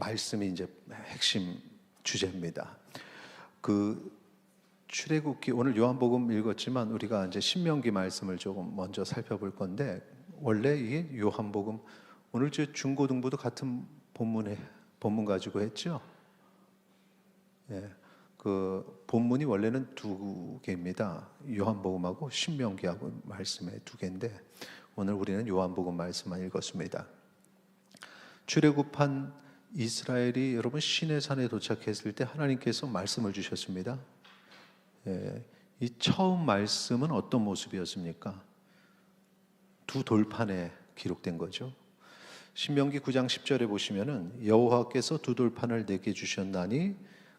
말씀이 이제 핵심 주제입니다. 그 출애굽기, 오늘 요한복음 읽었지만 우리가 이제 신명기 말씀을 조금 먼저 살펴볼 건데, 원래 이게 요한복음, 오늘 저 중고등부도 같은 본문 가지고 했죠. 예, 그 본문이 원래는 두 개입니다. 요한복음하고 신명기하고 말씀의 두 개인데, 오늘 우리는 요한복음 말씀만 읽었습니다. 출애굽한 이스라엘이 여러분 시내산에 도착했을 때 하나님께서 말씀을 주셨습니다. 예, 이 처음 말씀은 어떤 모습이었습니까? 두 돌판에 기록된 거죠. 신명기 9장 10절에 보시면은 여호와께서 두 돌판을 내게 주셨나니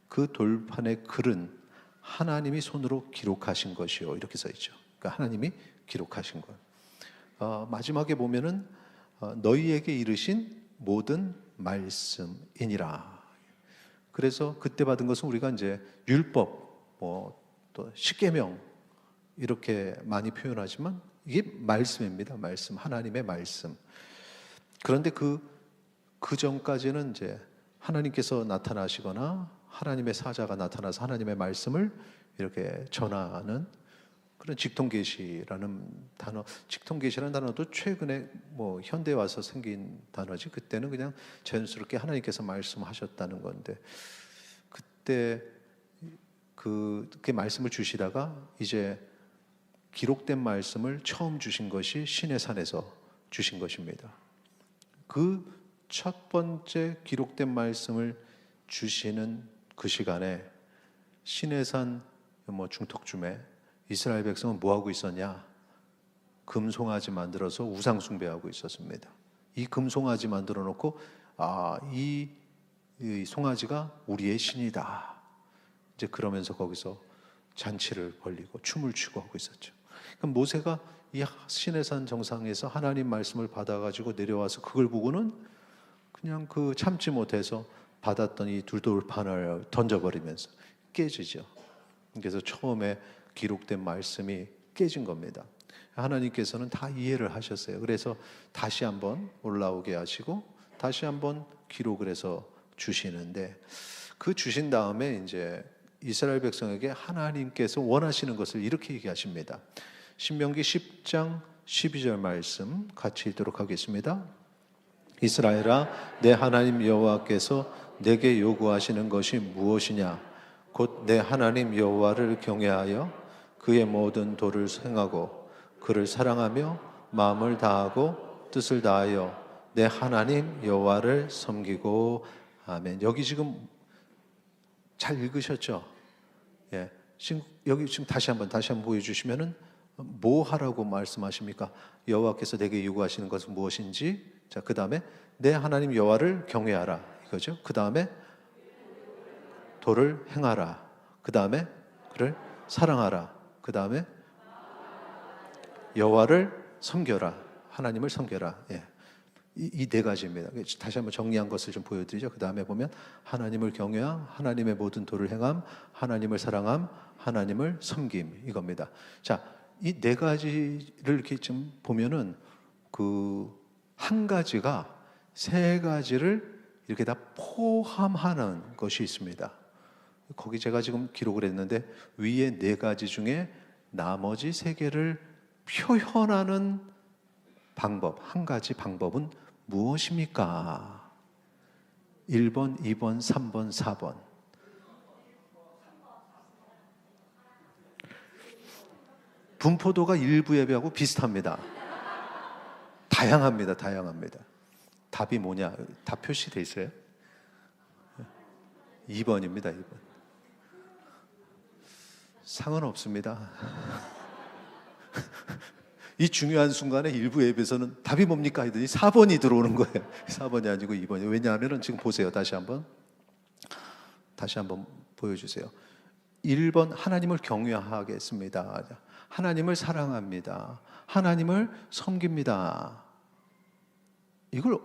그 돌판의 글은 하나님이 손으로 기록하신 것이요, 이렇게 써 있죠. 그러니까 하나님이 기록하신 것. 마지막에 보면은 너희에게 이르신 모든 말씀이니라. 그래서 그때 받은 것은 우리가 이제 율법, 또 십계명 이렇게 많이 표현하지만 이게 말씀입니다. 말씀, 하나님의 말씀. 그런데 그 전까지는 이제 하나님께서 나타나시거나 하나님의 사자가 나타나서 하나님의 말씀을 이렇게 전하는 그런 직통계시라는 단어, 직통계시라는 단어도 최근에 현대에 와서 생긴 단어지, 그때는 그냥 자연스럽게 하나님께서 말씀하셨다는 건데, 그때 그렇게 말씀을 주시다가 이제 기록된 말씀을 처음 주신 것이 시내산에서 주신 것입니다. 그 첫 번째 기록된 말씀을 주시는 그 시간에 시내산 중턱쯤에 이스라엘 백성은 뭐하고 있었냐? 금송아지 만들어서 우상 숭배하고 있었습니다. 이 금송아지 만들어 놓고 이 송아지가 우리의 신이다, 이제 그러면서 거기서 잔치를 벌리고 춤을 추고 하고 있었죠. 그러니까 모세가 이 시내산 정상에서 하나님 말씀을 받아가지고 내려와서 그걸 보고는 그냥 그 참지 못해서 받았던 이 두 돌판을 던져버리면서 깨지죠. 그래서 처음에 기록된 말씀이 깨진 겁니다. 하나님께서는 다 이해를 하셨어요. 그래서 다시 한번 올라오게 하시고 다시 한번 기록을 해서 주시는데, 그 주신 다음에 이제 이스라엘 백성에게 하나님께서 원하시는 것을 이렇게 얘기하십니다. 신명기 10장 12절 말씀 같이 읽도록 하겠습니다. 이스라엘아, 내 하나님 여호와께서 내게 요구하시는 것이 무엇이냐? 곧 내 하나님 여호와를 경외하여 그의 모든 도를 행하고 그를 사랑하며 마음을 다하고 뜻을 다하여 내 하나님 여호와를 섬기고. 아멘. 여기 지금 잘 읽으셨죠? 예. 여기 지금 다시 한번 보여주시면은 뭐 하라고 말씀하십니까? 여호와께서 내게 요구하시는 것은 무엇인지. 자, 그 다음에 내 하나님 여호와를 경외하라, 이거죠. 그 다음에 도를 행하라. 그 다음에 그를 사랑하라. 그 다음에 여호와를 섬겨라. 하나님을 섬겨라. 예. 이 네 가지입니다. 다시 한번 정리한 것을 좀 보여드리죠. 그 다음에 보면 하나님을 경외함, 하나님의 모든 도를 행함, 하나님을 사랑함, 하나님을 섬김, 이겁니다. 자, 이 네 가지를 이렇게 좀 보면은 그 한 가지가 세 가지를 이렇게 다 포함하는 것이 있습니다. 거기 제가 지금 기록을 했는데 위에 네 가지 중에 나머지 세 개를 표현하는 방법, 한 가지 방법은 무엇입니까? 1번, 2번, 3번, 4번. 분포도가 일부 예배하고 비슷합니다. 다양합니다. 답이 뭐냐? 답 표시돼 있어요? 2번입니다. 2번. 상은 없습니다. 이 중요한 순간에 일부 예배에서는 답이 뭡니까? 하더니 4번이 들어오는 거예요. 4번이 아니고 2번이에요. 왜냐하면 지금 보세요. 다시 한번 보여주세요. 1번, 하나님을 경외하겠습니다. 하나님을 사랑합니다. 하나님을 섬깁니다. 이걸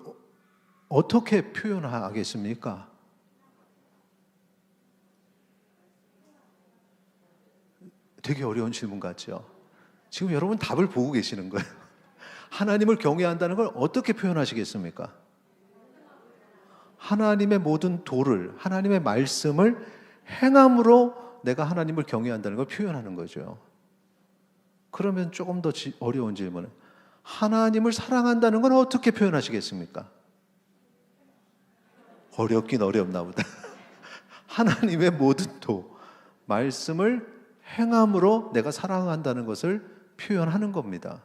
어떻게 표현하겠습니까? 되게 어려운 질문 같죠? 지금 여러분 답을 보고 계시는 거예요. 하나님을 경외한다는 걸 어떻게 표현하시겠습니까? 하나님의 모든 도를, 하나님의 말씀을 행함으로 내가 하나님을 경외한다는 걸 표현하는 거죠. 그러면 조금 더 어려운 질문은, 하나님을 사랑한다는 건 어떻게 표현하시겠습니까? 어렵긴 어렵나 보다. 하나님의 모든 도, 말씀을 행함으로 내가 사랑한다는 것을 표현하는 겁니다.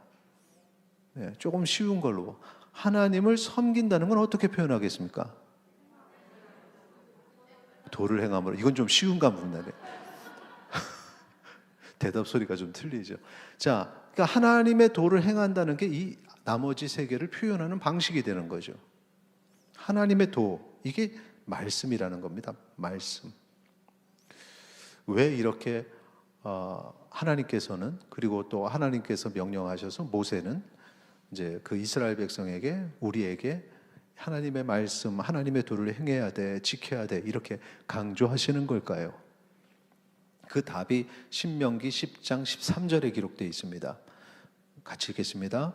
네, 조금 쉬운 걸로, 하나님을 섬긴다는 건 어떻게 표현하겠습니까? 도를 행함으로. 이건 좀 쉬운가 보네. 대답 소리가 좀 틀리죠. 자, 그러니까 하나님의 도를 행한다는 게 이 나머지 세 개를 표현하는 방식이 되는 거죠. 하나님의 도, 이게 말씀이라는 겁니다. 말씀. 왜 이렇게 하나님께서는, 그리고 또 하나님께서 명령하셔서 모세는 이제 그 이스라엘 백성에게, 우리에게 하나님의 말씀, 하나님의 도를 행해야 돼, 지켜야 돼, 이렇게 강조하시는 걸까요? 그 답이 신명기 10장 13절에 기록되어 있습니다. 같이 읽겠습니다.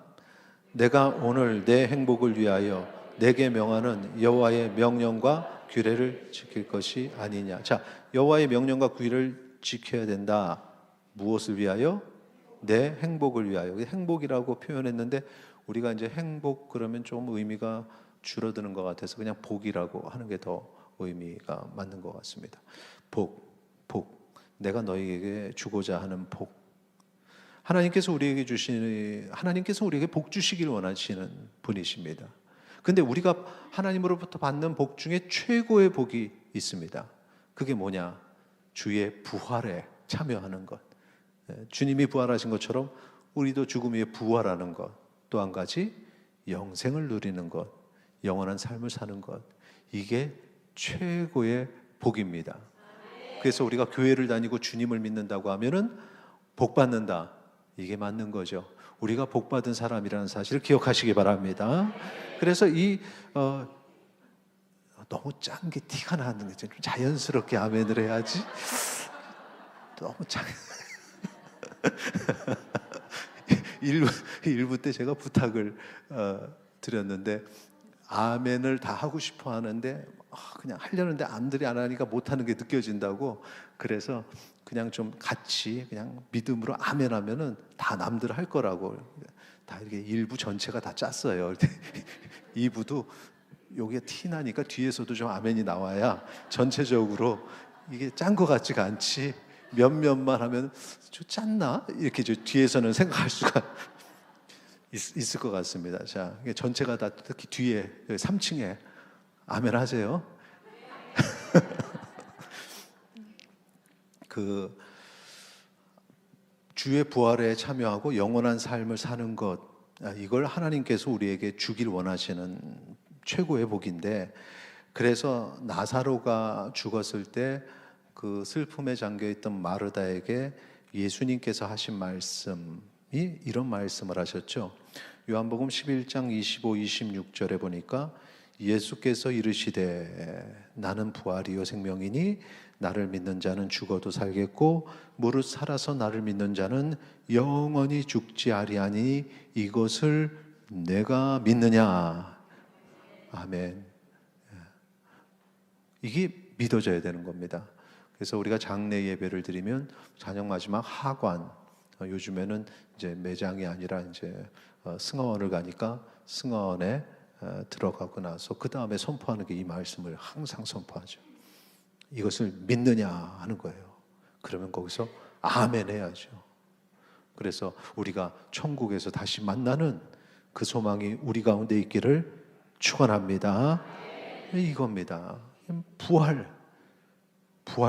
내가 오늘 내 행복을 위하여 내게 명하는 여호와의 명령과 규례를 지킬 것이 아니냐. 자, 여호와의 명령과 규례를 지켜야 된다. 무엇을 위하여? 내 행복을 위하여. 행복이라고 표현했는데 우리가 이제 행복 그러면 좀 의미가 줄어드는 것 같아서 그냥 복이라고 하는 게 더 의미가 맞는 것 같습니다. 복. 내가 너희에게 주고자 하는 복. 하나님께서 우리에게 복 주시길 원하시는 분이십니다. 근데 우리가 하나님으로부터 받는 복 중에 최고의 복이 있습니다. 그게 뭐냐? 주의 부활에 참여하는 것. 주님이 부활하신 것처럼 우리도 죽음 위에 부활하는 것. 또 한 가지, 영생을 누리는 것, 영원한 삶을 사는 것. 이게 최고의 복입니다. 그래서 우리가 교회를 다니고 주님을 믿는다고 하면은 복 받는다. 이게 맞는 거죠. 우리가 복 받은 사람이라는 사실을 기억하시기 바랍니다. 그래서 너무 짠 게 티가 나는 거죠. 좀 자연스럽게 아멘을 해야지. 너무 짠. 일부 때 제가 부탁을 드렸는데 아멘을 다 하고 싶어 하는데 그냥 하려는데 남들이 안 하니까 못하는 게 느껴진다고, 그래서 그냥 좀 같이 그냥 믿음으로 아멘 하면은 다 남들 할 거라고 다 이렇게 일부 전체가 다 짰어요. 2부도 요게 티 나니까 뒤에서도 좀 아멘이 나와야 전체적으로 이게 짠 거 같지가 않지, 몇몇만 하면 좀 짰나? 이렇게 뒤에서는 생각할 수가 있을 것 같습니다. 자, 전체가 다 특히 뒤에 3층에 아멘 하세요. 그 주의 부활에 참여하고 영원한 삶을 사는 것, 이걸 하나님께서 우리에게 주길 원하시는 최고의 복인데, 그래서 나사로가 죽었을 때 그 슬픔에 잠겨있던 마르다에게 예수님께서 하신 말씀이 이런 말씀을 하셨죠. 요한복음 11장 25, 26절에 보니까 예수께서 이르시되 나는 부활이요 생명이니 나를 믿는 자는 죽어도 살겠고 무릇 살아서 나를 믿는 자는 영원히 죽지 아니하니 이것을 내가 믿느냐. 아멘. 이게 믿어져야 되는 겁니다. 그래서 우리가 장례 예배를 드리면 저녁 마지막 하관, 요즘에는 이제 매장이 아니라 이제 승하원을 가니까 승하원에 들어가고 나서 그 다음에 선포하는 게 이 말씀을 항상 선포하죠. 이것을 믿느냐 하는 거예요. 그러면 거기서 아멘 해야죠. 그래서 우리가 천국에서 다시 만나는 그 소망이 우리 가운데 있기를 축원합니다. 이겁니다. 부활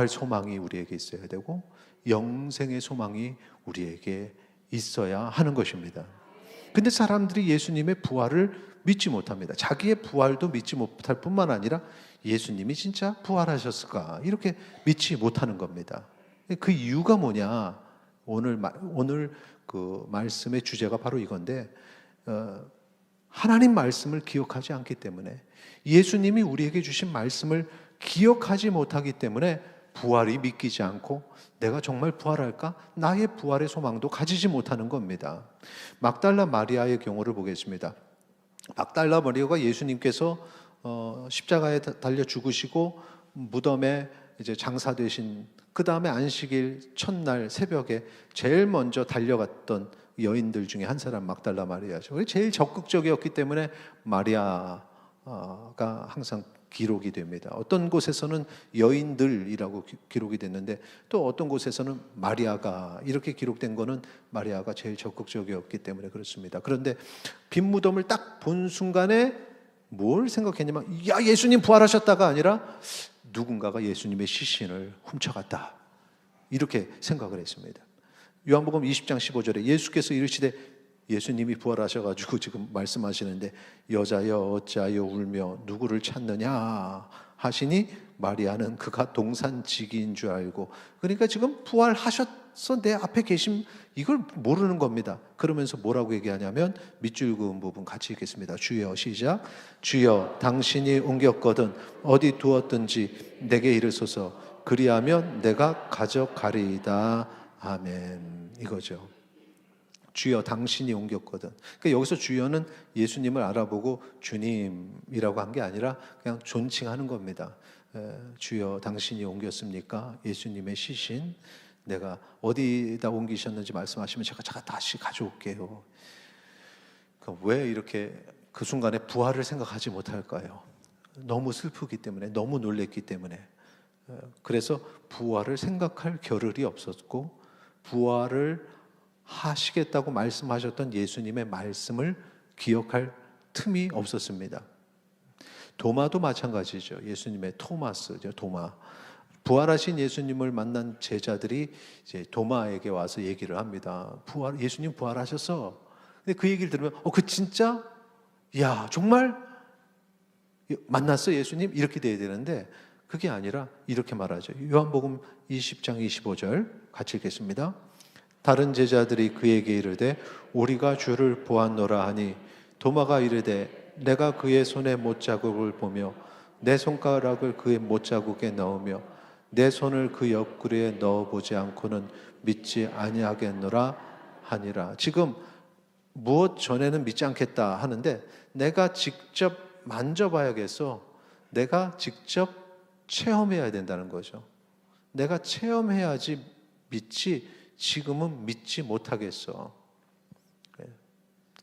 소망이 우리에게 있어야 되고 영생의 소망이 우리에게 있어야 하는 것입니다. 근데 사람들이 예수님의 부활을 믿지 못합니다. 자기의 부활도 믿지 못할 뿐만 아니라 예수님이 진짜 부활하셨을까 이렇게 믿지 못하는 겁니다. 그 이유가 뭐냐? 오늘 그 말씀의 주제가 바로 이건데, 하나님 말씀을 기억하지 않기 때문에, 예수님이 우리에게 주신 말씀을 기억하지 못하기 때문에 부활이 믿기지 않고 내가 정말 부활할까? 나의 부활의 소망도 가지지 못하는 겁니다. 막달라 마리아의 경우를 보겠습니다. 막달라 마리아가 예수님께서 십자가에 달려 죽으시고 무덤에 이제 장사되신 그 다음에 안식일 첫날 새벽에 제일 먼저 달려갔던 여인들 중에 한 사람 막달라 마리아죠. 제일 적극적이었기 때문에 마리아가 항상 기록이 됩니다. 어떤 곳에서는 여인들이라고 기록이 됐는데 또 어떤 곳에서는 마리아가 이렇게 기록된 거는 마리아가 제일 적극적이었기 때문에 그렇습니다. 그런데 빈 무덤을 딱 본 순간에 뭘 생각했냐면 야 예수님 부활하셨다가 아니라 누군가가 예수님의 시신을 훔쳐갔다 이렇게 생각을 했습니다. 요한복음 20장 15절에 예수께서 이르시되 예수님이 부활하셔가지고 지금 말씀하시는데 여자여 어찌하여 울며 누구를 찾느냐 하시니 마리아는 그가 동산지기인 줄 알고 그러니까 지금 부활하셔서 내 앞에 계심 이걸 모르는 겁니다. 그러면서 뭐라고 얘기하냐면 밑줄 그은 부분 같이 읽겠습니다. 주여 시작 주여 당신이 옮겼거든 어디 두었든지 내게 이르소서 그리하면 내가 가져가리이다. 아멘 이거죠. 주여 당신이 옮겼거든. 그러니까 여기서 주여는 예수님을 알아보고 주님이라고 한 게 아니라 그냥 존칭하는 겁니다. 주여 당신이 옮겼습니까? 예수님의 시신 내가 어디다 옮기셨는지 말씀하시면 제가 다시 가져올게요. 그러니까 왜 이렇게 그 순간에 부활을 생각하지 못할까요? 너무 슬프기 때문에 너무 놀랬기 때문에 그래서 부활을 생각할 겨를이 없었고 부활을 하시겠다고 말씀하셨던 예수님의 말씀을 기억할 틈이 없었습니다. 도마도 마찬가지죠. 예수님의 토마스죠. 도마. 부활하신 예수님을 만난 제자들이 이제 도마에게 와서 얘기를 합니다. 예수님 부활하셨어. 근데 그 얘기를 들으면 그 진짜? 야 정말 만났어 예수님? 이렇게 돼야 되는데 그게 아니라 이렇게 말하죠. 요한복음 20장 25절 같이 읽겠습니다. 다른 제자들이 그에게 이르되 우리가 주를 보았노라 하니 도마가 이르되 내가 그의 손에 못자국을 보며 내 손가락을 그의 못자국에 넣으며 내 손을 그 옆구리에 넣어보지 않고는 믿지 아니하겠노라 하니라. 지금 무엇 전에는 믿지 않겠다 하는데 내가 직접 만져봐야겠어. 내가 직접 체험해야 된다는 거죠. 내가 체험해야지 믿지 지금은 믿지 못하겠어.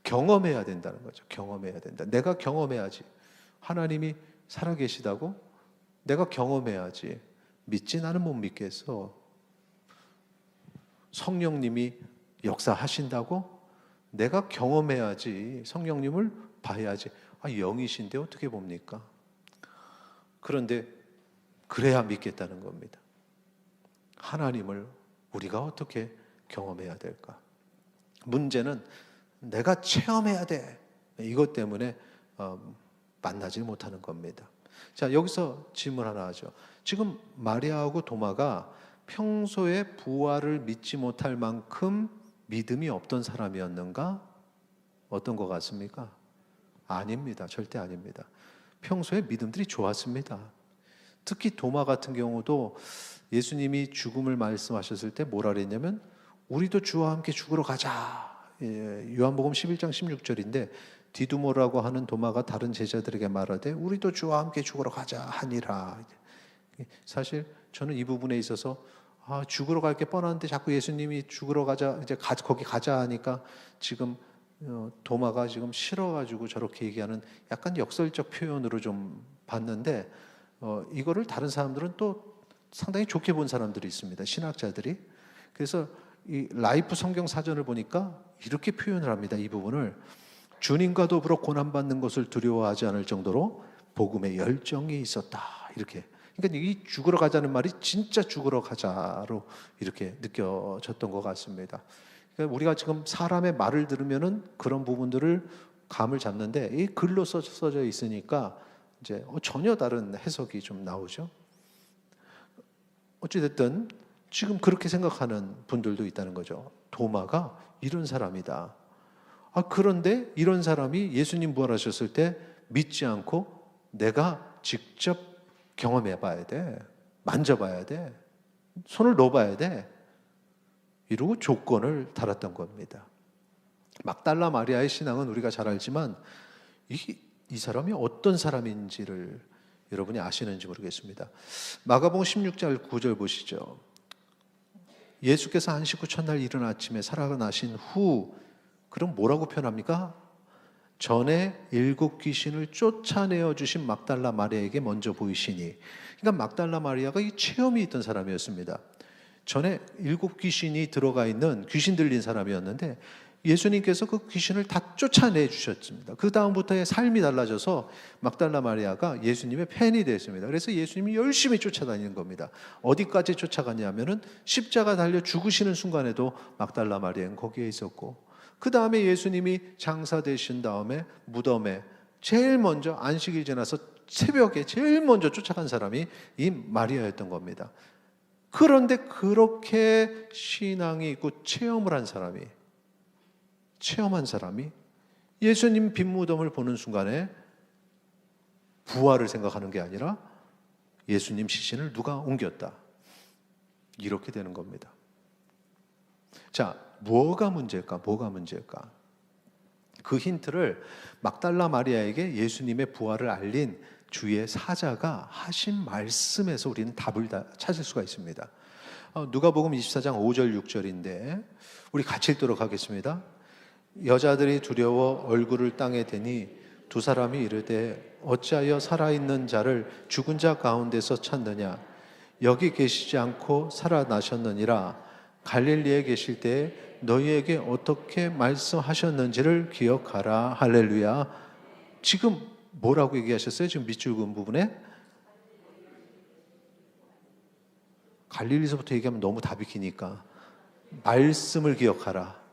경험해야 된다는 거죠. 경험해야 된다. 내가 경험해야지. 하나님이 살아계시다고? 내가 경험해야지. 믿지 나는 못 믿겠어. 성령님이 역사하신다고? 내가 경험해야지. 성령님을 봐야지. 영이신데 어떻게 봅니까? 그런데 그래야 믿겠다는 겁니다. 하나님을 우리가 어떻게 경험해야 될까? 문제는 내가 체험해야 돼. 이것 때문에 만나지 못하는 겁니다. 자, 여기서 질문 하나 하죠. 지금 마리아하고 도마가 평소에 부활을 믿지 못할 만큼 믿음이 없던 사람이었는가? 어떤 것 같습니까? 아닙니다. 절대 아닙니다. 평소에 믿음들이 좋았습니다. 특히 도마 같은 경우도 예수님이 죽음을 말씀하셨을 때 뭐라 그랬냐면 우리도 주와 함께 죽으러 가자. 요한복음 11장 16절인데 디두모라고 하는 도마가 다른 제자들에게 말하되 우리도 주와 함께 죽으러 가자 하니라. 사실 저는 이 부분에 있어서 죽으러 갈 게 뻔한데 자꾸 예수님이 죽으러 가자 이제 거기 가자 하니까 지금 도마가 지금 싫어가지고 저렇게 얘기하는 약간 역설적 표현으로 좀 봤는데 이거를 다른 사람들은 또 상당히 좋게 본 사람들이 있습니다. 신학자들이. 그래서 이 라이프 성경 사전을 보니까 이렇게 표현을 합니다. 이 부분을 주님과 더불어 고난받는 것을 두려워하지 않을 정도로 복음에 열정이 있었다. 이렇게. 그러니까 이 죽으러 가자는 말이 진짜 죽으러 가자로 이렇게 느껴졌던 것 같습니다. 그러니까 우리가 지금 사람의 말을 들으면은 그런 부분들을 감을 잡는데 이 글로 써져 있으니까 이제 전혀 다른 해석이 좀 나오죠. 어찌됐든 지금 그렇게 생각하는 분들도 있다는 거죠. 도마가 이런 사람이다. 그런데 이런 사람이 예수님 부활하셨을 때 믿지 않고 내가 직접 경험해 봐야 돼. 만져봐야 돼. 손을 넣어봐야 돼. 이러고 조건을 달았던 겁니다. 막달라 마리아의 신앙은 우리가 잘 알지만 이 사람이 어떤 사람인지를 여러분이 아시는지 모르겠습니다. 마가복음 16장 9절 보시죠. 예수께서 안식 후 첫날 이른 아침에 살아나신 후, 그럼 뭐라고 표현합니까? 전에 7 귀신을 쫓아내어 주신 막달라 마리아에게 먼저 보이시니, 그러니까 막달라 마리아가 이 체험이 있던 사람이었습니다. 전에 7 귀신이 들어가 있는, 귀신 들린 사람이었는데 예수님께서 그 귀신을 다 쫓아내 주셨습니다. 그 다음부터의 삶이 달라져서 막달라 마리아가 예수님의 팬이 됐습니다. 그래서 예수님이 열심히 쫓아다니는 겁니다. 어디까지 쫓아갔냐면은 십자가 달려 죽으시는 순간에도 막달라 마리아는 거기에 있었고, 그 다음에 예수님이 장사 되신 다음에 무덤에 제일 먼저 안식일 지나서 새벽에 제일 먼저 쫓아간 사람이 이 마리아였던 겁니다. 그런데 그렇게 신앙이 있고 체험한 사람이 예수님 빈무덤을 보는 순간에 부활을 생각하는 게 아니라 예수님 시신을 누가 옮겼다, 이렇게 되는 겁니다. 자, 뭐가 문제일까? 그 힌트를 막달라 마리아에게 예수님의 부활을 알린 주의 사자가 하신 말씀에서 우리는 답을 다 찾을 수가 있습니다. 누가복음 24장 5절 6절인데 우리 같이 읽도록 하겠습니다. 여자들이 두려워 얼굴을 땅에 대니 두 사람이 이르되 어찌하여 살아있는 자를 죽은 자 가운데서 찾느냐? 여기 계시지 않고 살아나셨느니라. 갈릴리에 계실 때 너희에게 어떻게 말씀하셨는지를 기억하라. 할렐루야. 지금 뭐라고 얘기하셨어요? 지금 밑줄 그은 부분에 갈릴리서부터 얘기하면 너무 답이 기니까 말씀을 기억하라.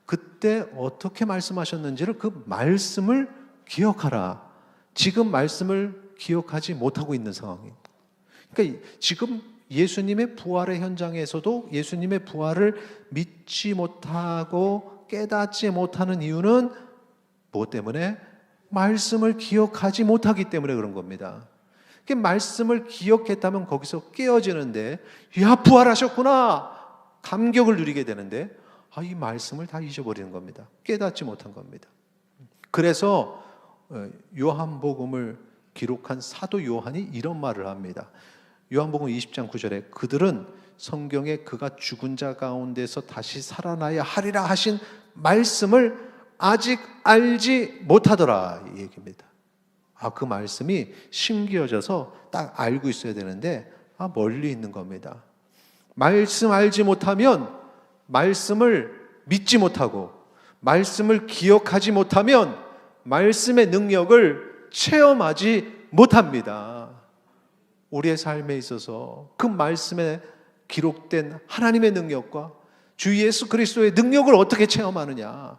그때 어떻게 말씀하셨는지를, 그 말씀을 기억하라. 지금 말씀을 기억하지 못하고 있는 상황입니다. 그러니까 지금 예수님의 부활의 현장에서도 예수님의 부활을 믿지 못하고 깨닫지 못하는 이유는 무엇 때문에? 말씀을 기억하지 못하기 때문에 그런 겁니다. 말씀을 기억했다면 거기서 깨어지는데, 야, 부활하셨구나, 감격을 누리게 되는데, 이 말씀을 다 잊어버리는 겁니다. 깨닫지 못한 겁니다. 그래서 요한복음을 기록한 사도 요한이 이런 말을 합니다. 요한복음 20장 9절에 그들은 성경에 그가 죽은 자 가운데서 다시 살아나야 하리라 하신 말씀을 아직 알지 못하더라, 이 얘기입니다. 그 말씀이 심기어져서 딱 알고 있어야 되는데 멀리 있는 겁니다. 말씀 알지 못하면 말씀을 믿지 못하고, 말씀을 기억하지 못하면 말씀의 능력을 체험하지 못합니다. 우리의 삶에 있어서 그 말씀에 기록된 하나님의 능력과 주 예수 그리스도의 능력을 어떻게 체험하느냐?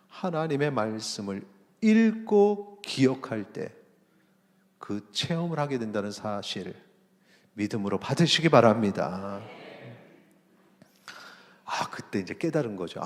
하나님의 말씀을 읽고 기억할 때 그 체험을 하게 된다는 사실 믿음으로 받으시기 바랍니다. 그때 이제 깨달은 거죠.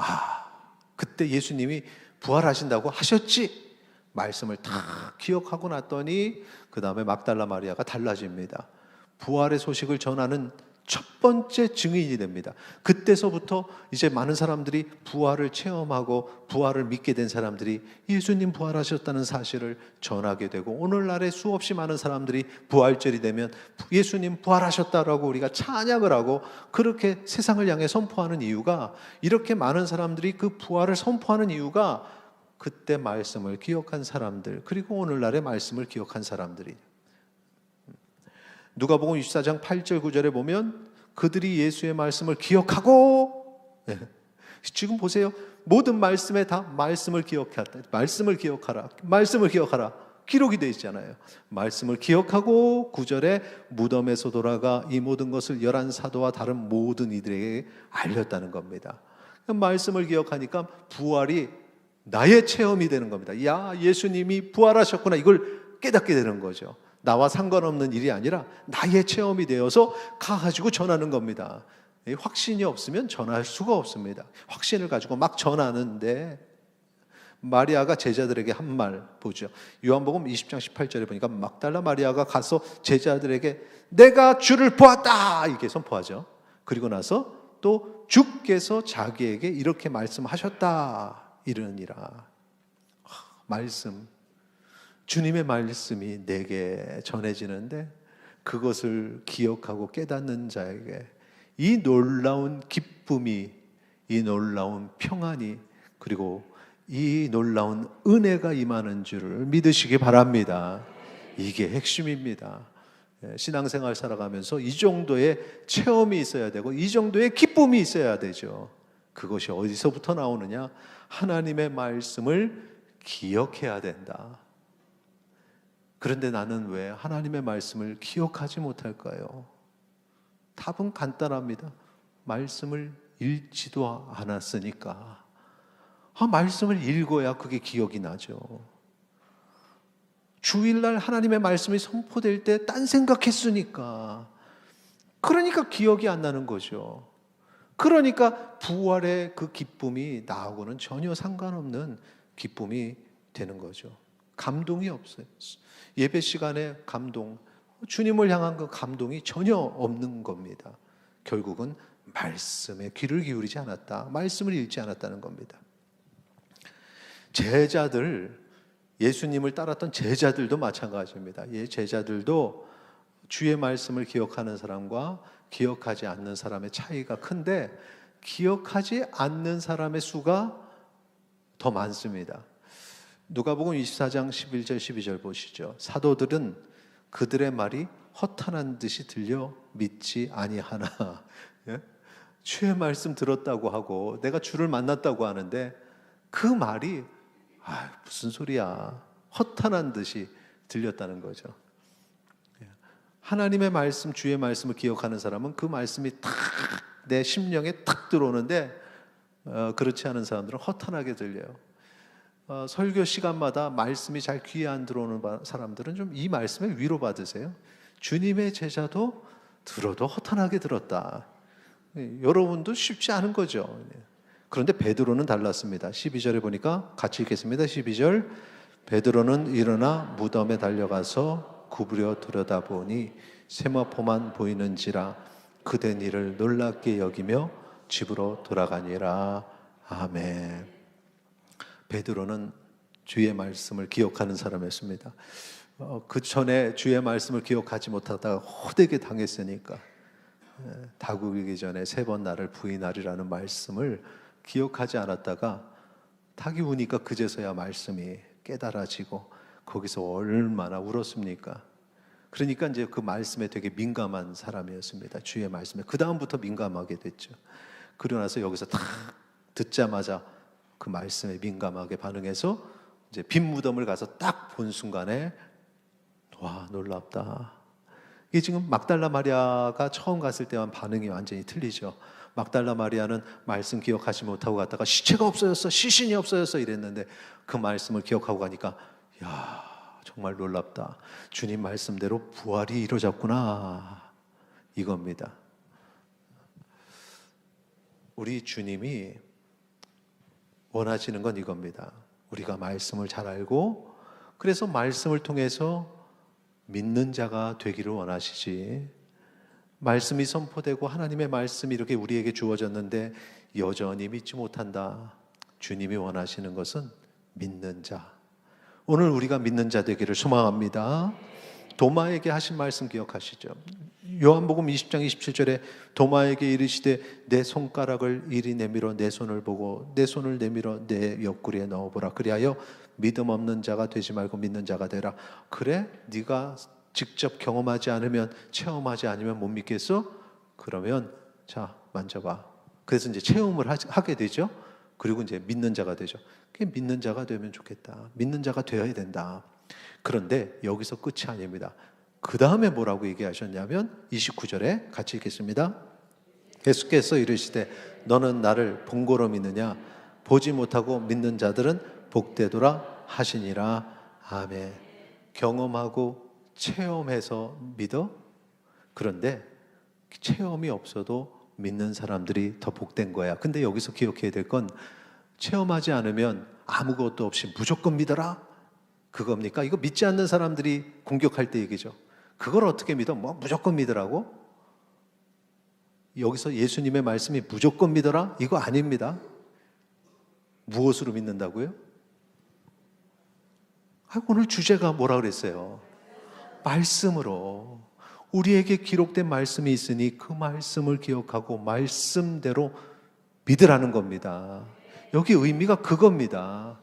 그때 예수님이 부활하신다고 하셨지. 말씀을 다 기억하고 났더니 그 다음에 막달라 마리아가 달라집니다. 부활의 소식을 전하는 첫 번째 증인이 됩니다. 그때서부터 이제 많은 사람들이 부활을 체험하고 부활을 믿게 된 사람들이 예수님 부활하셨다는 사실을 전하게 되고, 오늘날에 수없이 많은 사람들이 부활절이 되면 예수님 부활하셨다라고 우리가 찬양을 하고 그렇게 세상을 향해 선포하는 이유가, 이렇게 많은 사람들이 그 부활을 선포하는 이유가 그때 말씀을 기억한 사람들, 그리고 오늘날의 말씀을 기억한 사람들이. 누가복음 24장 8절 9절에 보면 그들이 예수의 말씀을 기억하고, 지금 보세요. 모든 말씀에 다 말씀을 기억하라 기록이 되어 있잖아요. 말씀을 기억하고 9절에 무덤에서 돌아가 이 모든 것을 11 사도와 다른 모든 이들에게 알렸다는 겁니다. 말씀을 기억하니까 부활이 나의 체험이 되는 겁니다. 야, 예수님이 부활하셨구나, 이걸 깨닫게 되는 거죠. 나와 상관없는 일이 아니라 나의 체험이 되어서 가가지고 전하는 겁니다. 확신이 없으면 전할 수가 없습니다. 확신을 가지고 막 전하는데, 마리아가 제자들에게 한 말 보죠. 요한복음 20장 18절에 보니까 막달라 마리아가 가서 제자들에게 내가 주를 보았다, 이렇게 선포하죠. 그리고 나서 또 주께서 자기에게 이렇게 말씀하셨다 이르니라. 말씀, 주님의 말씀이 내게 전해지는데 그것을 기억하고 깨닫는 자에게 이 놀라운 기쁨이, 이 놀라운 평안이, 그리고 이 놀라운 은혜가 임하는 줄을 믿으시기 바랍니다. 이게 핵심입니다. 신앙생활 살아가면서 이 정도의 체험이 있어야 되고 이 정도의 기쁨이 있어야 되죠. 그것이 어디서부터 나오느냐? 하나님의 말씀을 기억해야 된다. 그런데 나는 왜 하나님의 말씀을 기억하지 못할까요? 답은 간단합니다. 말씀을 읽지도 않았으니까. 말씀을 읽어야 그게 기억이 나죠. 주일날 하나님의 말씀이 선포될 때 딴 생각했으니까. 그러니까 기억이 안 나는 거죠. 그러니까 부활의 그 기쁨이 나하고는 전혀 상관없는 기쁨이 되는 거죠. 감동이 없어요. 예배 시간에 감동, 주님을 향한 그 감동이 전혀 없는 겁니다. 결국은 말씀에 귀를 기울이지 않았다, 말씀을 읽지 않았다는 겁니다. 제자들, 예수님을 따랐던 제자들도 마찬가지입니다. 제자들도 주의 말씀을 기억하는 사람과 기억하지 않는 사람의 차이가 큰데 기억하지 않는 사람의 수가 더 많습니다. 누가복음 24장 11절 12절 보시죠. 사도들은 그들의 말이 허탄한 듯이 들려 믿지 아니하나. 주의 말씀 들었다고 하고 내가 주를 만났다고 하는데 그 말이 무슨 소리야, 허탄한 듯이 들렸다는 거죠. 하나님의 말씀, 주의 말씀을 기억하는 사람은 그 말씀이 탁 내 심령에 탁 들어오는데 그렇지 않은 사람들은 허탄하게 들려요. 설교 시간마다 말씀이 잘 귀에 안 들어오는 사람들은 좀 이 말씀에 위로받으세요. 주님의 제자도 들어도 허탄하게 들었다. 여러분도 쉽지 않은 거죠. 그런데 베드로는 달랐습니다. 12절에 보니까 같이 읽겠습니다. 12절. 베드로는 일어나 무덤에 달려가서 구부려 들여다보니 세마포만 보이는지라 그된 일을 놀랍게 여기며 집으로 돌아가니라. 아멘. 베드로는 주의 말씀을 기억하는 사람이었습니다. 그 전에 주의 말씀을 기억하지 못하다가 호되게 당했으니까 다구기 전에 3번 나를 부인하리라는 말씀을 기억하지 않았다가 닭이 우니까 그제서야 말씀이 깨달아지고 거기서 얼마나 울었습니까? 그러니까 이제 그 말씀에 되게 민감한 사람이었습니다. 주의 말씀에. 그 다음부터 민감하게 됐죠. 그러고 나서 여기서 딱 듣자마자 그 말씀에 민감하게 반응해서 이제 빈 무덤을 가서 딱 본 순간에 와, 놀랍다. 이게 지금 막달라 마리아가 처음 갔을 때와 반응이 완전히 틀리죠. 막달라 마리아는 말씀 기억하지 못하고 갔다가 시체가 없어졌어, 시신이 없어졌어 이랬는데 그 말씀을 기억하고 가니까 야, 정말 놀랍다. 주님 말씀대로 부활이 이루어졌구나, 이겁니다. 우리 주님이 원하시는 건 이겁니다. 우리가 말씀을 잘 알고 그래서 말씀을 통해서 믿는 자가 되기를 원하시지, 말씀이 선포되고 하나님의 말씀이 이렇게 우리에게 주어졌는데 여전히 믿지 못한다. 주님이 원하시는 것은 믿는 자. 오늘 우리가 믿는 자 되기를 소망합니다. 도마에게 하신 말씀 기억하시죠? 요한복음 20장 27절에 도마에게 이르시되 내 손가락을 이리 내밀어 내 손을 보고 내 손을 내밀어 내 옆구리에 넣어보라. 그리하여 믿음 없는 자가 되지 말고 믿는 자가 되라. 그래? 네가 직접 경험하지 않으면, 체험하지 않으면 못 믿겠어? 그러면 자, 만져봐. 그래서 이제 체험을 하게 되죠. 그리고 이제 믿는 자가 되죠. 믿는 자가 되면 좋겠다. 믿는 자가 되어야 된다. 그런데 여기서 끝이 아닙니다. 그 다음에 뭐라고 얘기하셨냐면 29절에 같이 읽겠습니다. 예수께서 이르시되 너는 나를 본고로 믿느냐? 보지 못하고 믿는 자들은 복되도라 하시니라. 아멘. 경험하고 체험해서 믿어? 그런데 체험이 없어도 믿는 사람들이 더 복된 거야. 근데 여기서 기억해야 될 건 체험하지 않으면 아무것도 없이 무조건 믿어라, 그겁니까? 이거 믿지 않는 사람들이 공격할 때 얘기죠. 그걸 어떻게 믿어? 뭐 무조건 믿으라고? 여기서 예수님의 말씀이 무조건 믿어라? 이거 아닙니다. 무엇으로 믿는다고요? 오늘 주제가 뭐라 그랬어요? 말씀으로. 우리에게 기록된 말씀이 있으니 그 말씀을 기억하고 말씀대로 믿으라는 겁니다. 여기 의미가 그겁니다.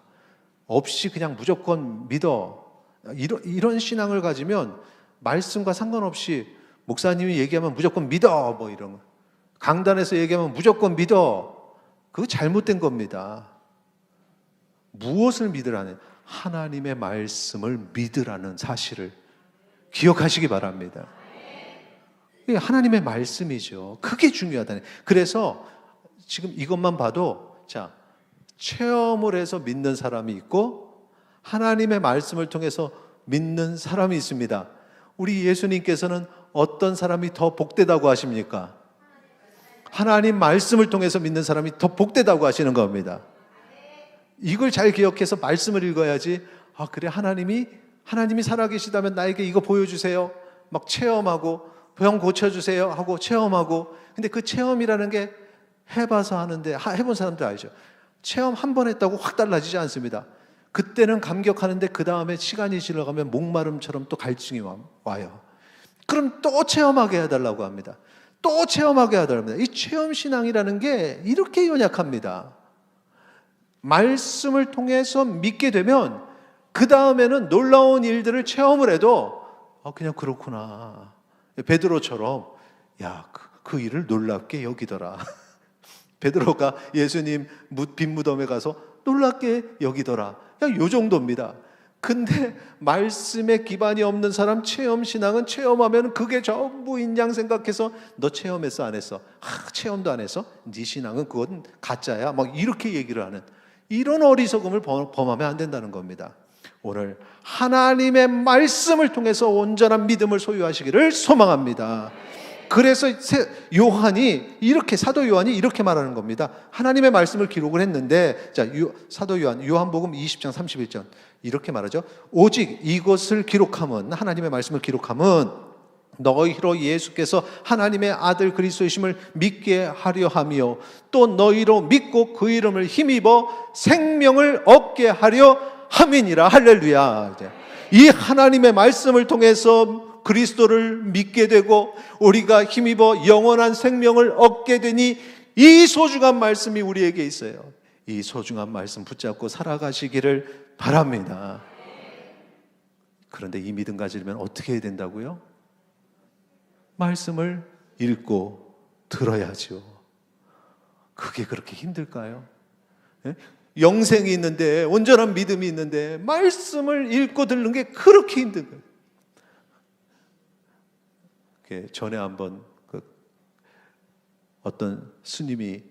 없이 그냥 무조건 믿어. 이런 신앙을 가지면 말씀과 상관없이 목사님이 얘기하면 무조건 믿어, 뭐 이런 거. 강단에서 얘기하면 무조건 믿어. 그거 잘못된 겁니다. 무엇을 믿으라는? 하나님의 말씀을 믿으라는 사실을 기억하시기 바랍니다. 이게 하나님의 말씀이죠. 그게 중요하다네. 그래서 지금 이것만 봐도, 자, 체험을 해서 믿는 사람이 있고 하나님의 말씀을 통해서 믿는 사람이 있습니다. 우리 예수님께서는 어떤 사람이 더 복되다고 하십니까? 하나님 말씀을 통해서 믿는 사람이 더 복되다고 하시는 겁니다. 이걸 잘 기억해서 말씀을 읽어야지. 그래, 하나님이 살아계시다면 나에게 이거 보여주세요. 막 체험하고, 병 고쳐주세요 하고 체험하고. 근데 그 체험이라는 게 해봐서 하는데, 해본 사람들 알죠? 체험 한 번 했다고 확 달라지지 않습니다. 그때는 감격하는데 그 다음에 시간이 지나가면 목마름처럼 또 갈증이 와요. 그럼 또 체험하게 해달라고 합니다. 또 체험하게 해달라고 합니다. 이 체험신앙이라는 게 이렇게 연약합니다. 말씀을 통해서 믿게 되면 그 다음에는 놀라운 일들을 체험을 해도 그냥 그렇구나. 베드로처럼 그 일을 놀랍게 여기더라. 베드로가 예수님 빈 무덤에 가서 놀랍게 여기더라. 그냥 요 정도입니다. 근데 말씀에 기반이 없는 사람 체험신앙은 체험하면 그게 전부인 양 생각해서 너 체험했어 안 했어? 체험도 안 했어? 네 신앙은 그건 가짜야. 막 이렇게 얘기를 하는 이런 어리석음을 범하면 안 된다는 겁니다. 오늘 하나님의 말씀을 통해서 온전한 믿음을 소유하시기를 소망합니다. 그래서 사도 요한이 이렇게 말하는 겁니다. 하나님의 말씀을 기록을 했는데, 자, 사도 요한복음 20장 31절 이렇게 말하죠. 오직 이것을 기록함은, 하나님의 말씀을 기록함은 너희로 예수께서 하나님의 아들 그리스도이심을 믿게 하려 하며 또 너희로 믿고 그 이름을 힘입어 생명을 얻게 하려 함이니라. 할렐루야. 이 하나님의 말씀을 통해서 그리스도를 믿게 되고 우리가 힘입어 영원한 생명을 얻게 되니 이 소중한 말씀이 우리에게 있어요. 이 소중한 말씀 붙잡고 살아가시기를 바랍니다. 그런데 이 믿음 가지려면 어떻게 해야 된다고요? 말씀을 읽고 들어야죠. 그게 그렇게 힘들까요? 영생이 있는데, 온전한 믿음이 있는데 말씀을 읽고 듣는 게 그렇게 힘든 거예요. 전에 한번 어떤 스님이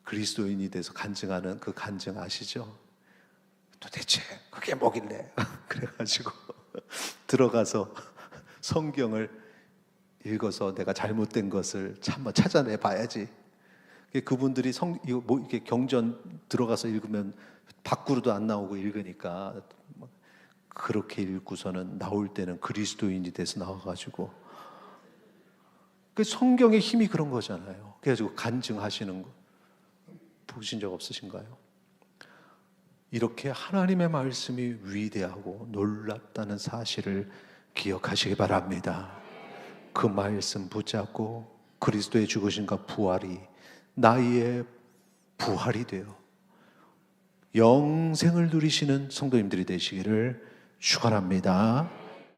그리스도인이 돼서 간증하는 그 간증 아시죠? 도대체 그게 뭐길래? 그래가지고 들어가서 성경을 읽어서 내가 잘못된 것을 한번 찾아내 봐야지. 그분들이 이렇게 경전 들어가서 읽으면 밖으로도 안 나오고 읽으니까 그렇게 읽고서는 나올 때는 그리스도인이 돼서 나와가지고 그 성경의 힘이 그런 거잖아요. 그래가지고 간증하시는 거 보신 적 없으신가요? 이렇게 하나님의 말씀이 위대하고 놀랍다는 사실을 기억하시기 바랍니다. 그 말씀 붙잡고 그리스도의 죽으심과 부활이 나의 부활이 되어 영생을 누리시는 성도님들이 되시기를 축원합니다.